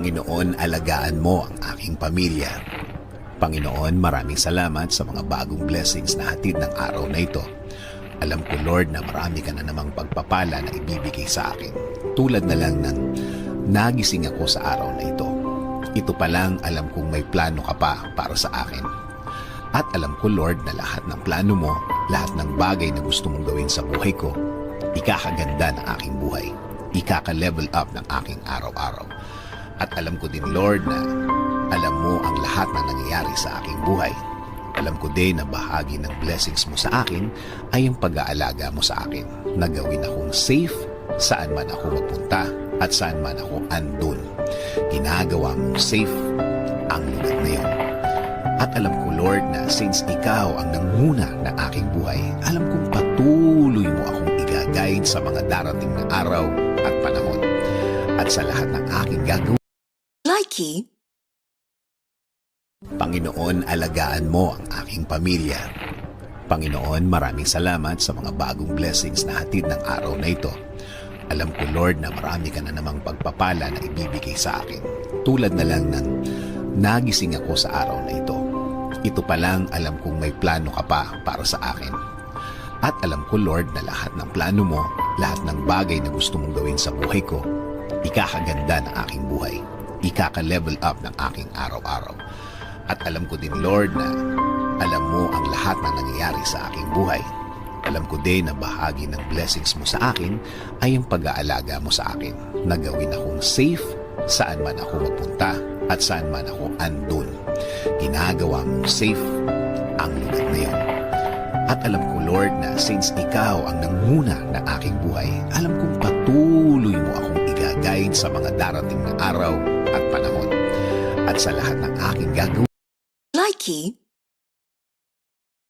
Panginoon, alagaan mo ang aking pamilya. Panginoon, maraming salamat sa mga bagong blessings na hatid ng araw na ito. Alam ko, Lord, na marami ka na namang pagpapala na ibibigay sa akin. Tulad na lang ng nagising ako sa araw na ito. Ito pa lang, alam kong may plano ka pa para sa akin. At alam ko, Lord, na lahat ng plano mo, lahat ng bagay na gusto mong gawin sa buhay ko, ikakaganda ng aking buhay. Ikaka-level up ng aking araw-araw. At alam ko din, Lord, na alam mo ang lahat na nangyayari sa aking buhay. Alam ko din na bahagi ng blessings mo sa akin ay ang pag-aalaga mo sa akin. Na gawin akong safe saan man ako mapunta at saan man ako andun. Ginagawa mong safe ang lugar na yun. At alam ko, Lord, na since ikaw ang nanguna ng aking buhay, alam kong patuloy mo akong i-guide sa mga darating na araw at panahon. At sa lahat ng aking gagawin, Likey. Panginoon, alagaan mo ang aking pamilya. Panginoon, maraming salamat sa mga bagong blessings na hatid ng araw na ito. Alam ko, Lord, na marami ka na namang pagpapala na ibibigay sa akin. Tulad na lang ng nagising ako sa araw na ito. Ito pa lang, alam kong may plano ka pa para sa akin. At alam ko, Lord, na lahat ng plano mo, lahat ng bagay na gusto mong gawin sa buhay ko, ikakaganda ng aking buhay. Ikaka-level up ng aking araw-araw. At alam ko din, Lord, na alam mo ang lahat na nangyayari sa aking buhay. Alam ko din na bahagi ng blessings mo sa akin ay ang pag-aalaga mo sa akin. Na gawin akong safe saan man ako mapunta at saan man ako andun. Ginagawa mong safe ang lugar na yun. At alam ko, Lord, na since ikaw ang nanguna ng aking buhay, alam kong patuloy mo akong i-guide sa mga darating na araw at panahon. At sa lahat ng aking gagawin, Likey.